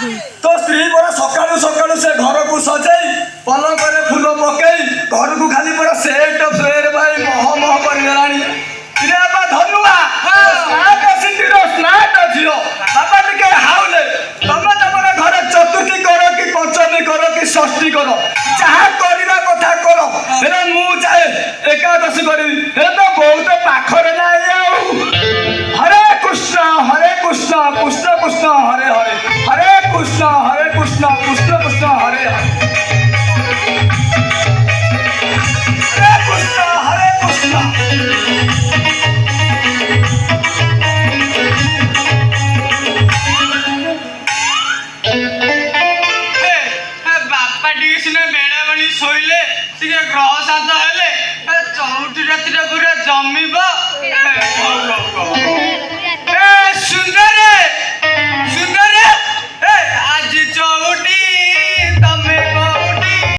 तो स्त्री परा सकाळू सकाळू से घर को सजाई पलंग रे फूल पकई घर को खाली परा सेट फेर भाई मोह मोह कर गलानी रे बा धनुआ स्नाट सिंधीर स्नाट झियो बाबा टिके हाउले तमे तमरे घरे चतुर्थी करो कि पंचमी करो कि षष्ठी करो जहा करिबा कथा करो रे मु जाए एकादशी करी हे तो बहुत पाखरे नाही आउ हरे कृष्ण कृष्ण कृष्ण हरे हरे हरे कृष्ण कृष्ण कृष्ण हरे हरे हरे कृष्ण बापा टी सिना बेड़ा बणी शोइले टिके ग्रह शांत हेले चौठी राति पूरा जमिब